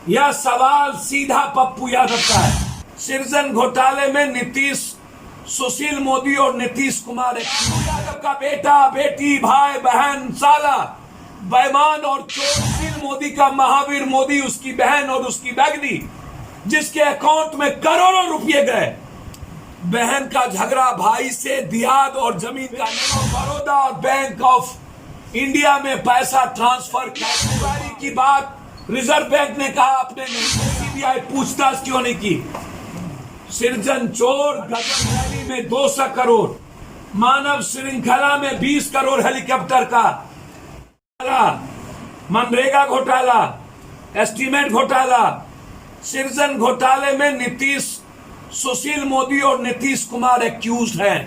यह सवाल सीधा पप्पू यादव का है। सृजन घोटाले में नीतीश, सुशील मोदी और नीतीश कुमार यादव का बेटा, बेटी, भाई, बहन, साला, बेईमान और चोर सुशील मोदी का महावीर मोदी, उसकी बहन और उसकी बैगनी, जिसके अकाउंट में करोड़ों रुपए गए। बहन का झगड़ा भाई से, दियाद और जमीन का, बड़ौदा और बैंक ऑफ इंडिया में पैसा ट्रांसफर की बात रिजर्व बैंक ने कहा आपने नहीं, सीबीआई पूछताछ क्यों नहीं की। सृजन चोर, गगन वैली में 200 करोड़, मानव श्रृंखला में 20 करोड़ हेलीकॉप्टर का, मनरेगा घोटाला, एस्टीमेट घोटाला। सृजन घोटाले में नीतीश, सुशील मोदी और नीतीश कुमार एक्यूज्ड हैं।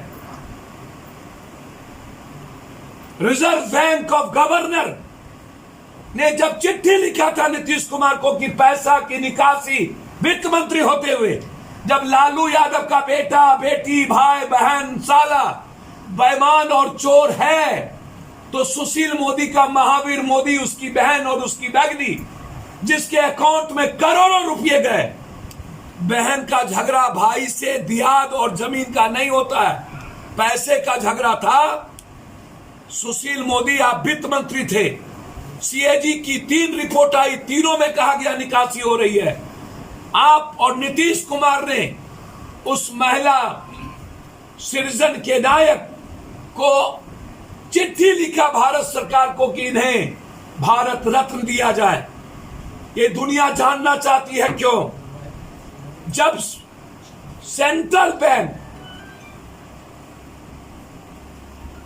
रिजर्व बैंक ऑफ गवर्नर ने जब चिट्ठी लिखा था नीतीश कुमार को कि पैसा की निकासी, वित्त मंत्री होते हुए, जब लालू यादव का बेटा, बेटी, भाई, बहन, साला, बेईमान और चोर है, तो सुशील मोदी का महावीर मोदी, उसकी बहन और उसकी बैगनी, जिसके अकाउंट में करोड़ों रुपए गए। बहन का झगड़ा भाई से, दियाद और जमीन का नहीं होता है, पैसे का झगड़ा था। सुशील मोदी आप वित्त मंत्री थे, सीएजी की 3 रिपोर्ट आई, तीनों में कहा गया निकासी हो रही है। आप और नीतीश कुमार ने उस महिला सृजन के नायक को चिट्ठी लिखा भारत सरकार को कि इन्हें भारत रत्न दिया जाए। ये दुनिया जानना चाहती है क्यों। जब सेंट्रल बैंक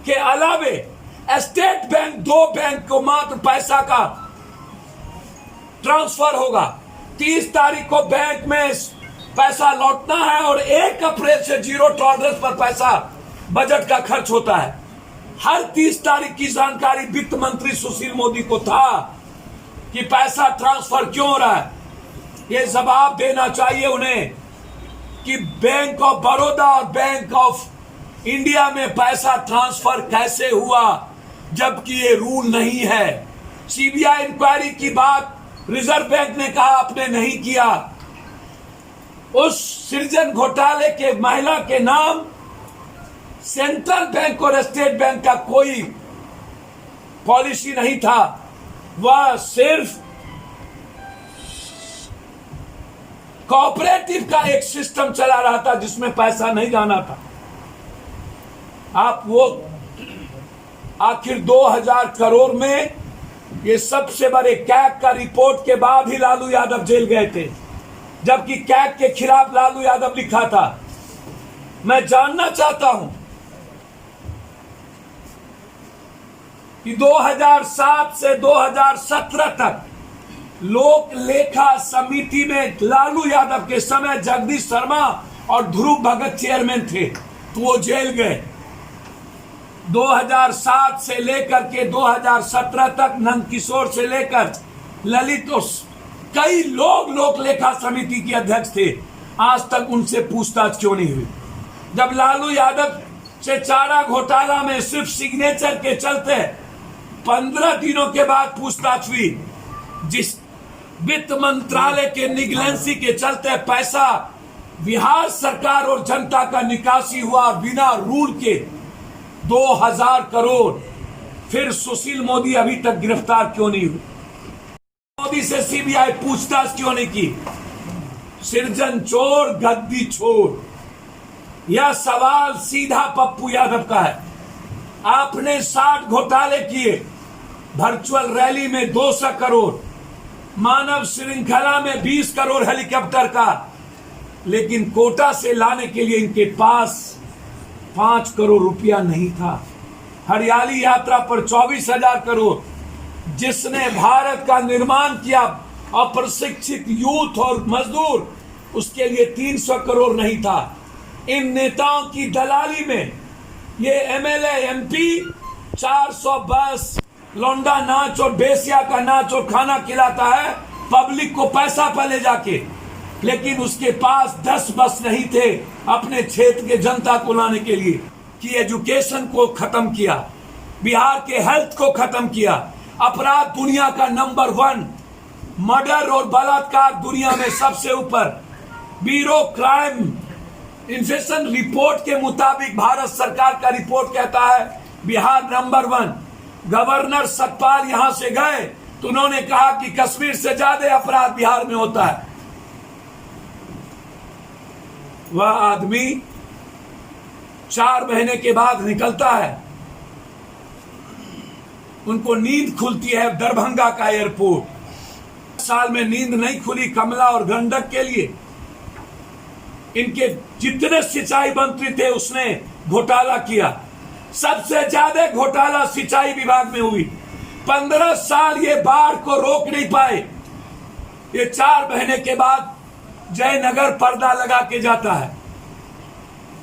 के अलावे स्टेट बैंक, 2 बैंक को मात्र पैसा का ट्रांसफर होगा। 30 तारीख को बैंक में पैसा लौटना है और 1 अप्रैल से 0 टॉलरेंस पर पैसा बजट का खर्च होता है। हर 30 तारीख की जानकारी वित्त मंत्री सुशील मोदी को था कि पैसा ट्रांसफर क्यों हो रहा है। ये जवाब देना चाहिए उन्हें कि बैंक ऑफ बड़ौदा और बैंक ऑफ इंडिया में पैसा ट्रांसफर कैसे हुआ, जबकि ये रूल नहीं है। सीबीआई इंक्वायरी की बात रिजर्व बैंक ने कहा आपने नहीं किया। उस सृजन घोटाले के महिला के नाम सेंट्रल बैंक और स्टेट बैंक का कोई पॉलिसी नहीं था, वह सिर्फ कोऑपरेटिव का एक सिस्टम चला रहा था जिसमें पैसा नहीं जाना था। आप वो आखिर 2000 करोड़ में ये सबसे बड़े कैग का रिपोर्ट के बाद ही लालू यादव जेल गए थे, जबकि कैग के खिलाफ लालू यादव लिखा था। मैं जानना चाहता हूं कि 2007 से 2017 तक लोक लेखा समिति में लालू यादव के समय जगदीश शर्मा और ध्रुव भगत चेयरमैन थे, तो वो जेल गए। 2007 से लेकर के 2017 तक नंदकिशोर से लेकर ललित और कई लोग लोक लेखा समिति के अध्यक्ष थे, आज तक उनसे पूछताछ क्यों नहीं हुई। जब लालू यादव से चारा घोटाला में सिर्फ सिग्नेचर के चलते 15 दिनों के बाद पूछताछ हुई, जिस वित्त मंत्रालय के निगलेंसी के चलते पैसा बिहार सरकार और जनता का निकासी हुआ बिना रूल के 2000 करोड़। फिर सुशील मोदी अभी तक गिरफ्तार क्यों नहीं हुए। मोदी से सीबीआई पूछताछ क्यों नहीं की। सृजन चोर, गद्दी छोड़, यह सवाल सीधा पप्पू यादव का है। आपने 60 घोटाले किए, वर्चुअल रैली में 200 करोड़, मानव श्रृंखला में 20 करोड़ हेलीकॉप्टर का, लेकिन कोटा से लाने के लिए इनके पास 5 करोड़ रुपया नहीं था। हरियाली यात्रा पर 24,000 करोड़, जिसने भारत का निर्माण किया, अप्रशिक्षित यूथ और मजदूर, उसके लिए 300 करोड़ नहीं था। इन नेताओं की दलाली में ये एमएलए एमपी 400 बस लौंडा नाच और बेसिया का नाच और खाना खिलाता है पब्लिक को पैसा पर ले जाके, लेकिन उसके पास 10 बस नहीं थे अपने क्षेत्र के जनता को लाने के लिए। कि एजुकेशन को खत्म किया, बिहार के हेल्थ को खत्म किया, अपराध दुनिया का नंबर 1, मर्डर और बलात्कार दुनिया में सबसे ऊपर। ब्यूरो क्राइम इन्वेस्टिगेशन रिपोर्ट के मुताबिक भारत सरकार का रिपोर्ट कहता है बिहार नंबर 1। गवर्नर सतपाल यहां से गए तो उन्होंने कहा कि कश्मीर से ज्यादा अपराध बिहार में होता है। वह आदमी 4 महीने के बाद निकलता है, उनको नींद खुलती है दरभंगा का एयरपोर्ट। साल में नींद नहीं खुली कमला और गंडक के लिए। इनके जितने सिंचाई मंत्री थे उसने घोटाला किया। सबसे ज्यादा घोटाला सिंचाई विभाग में हुई। 15 साल ये बाढ़ को रोक नहीं पाए। ये 4 महीने के बाद जयनगर पर्दा लगा के जाता है।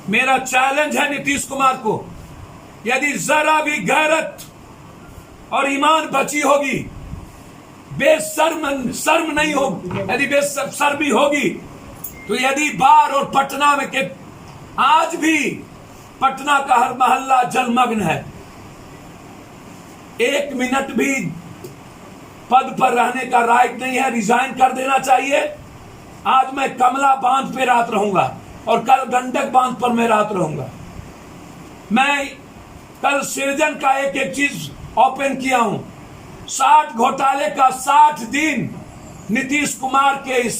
मेरा चैलेंज है नीतीश कुमार को, यदि जरा भी गैरत और ईमान बची होगी, शर्म नहीं होगी, यदि बेशर्मी होगी, तो यदि बाढ़ और पटना में के आज भी पटना का हर मोहल्ला जलमग्न है, 1 मिनट भी पद पर रहने का राइट नहीं है, रिजाइन कर देना चाहिए। आज मैं कमला बांध पे रात रहूंगा और कल गंडक बांध पर मैं रात रहूंगा। मैं कल सृजन का एक चीज ओपन किया हूं। 60 घोटाले का 60 दिन नीतीश कुमार के इस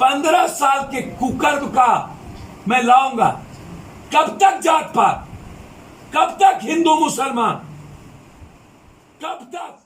15 साल के कुकर्म का मैं लाऊंगा। कब तक जात पात, कब तक हिंदू मुसलमान, कब तक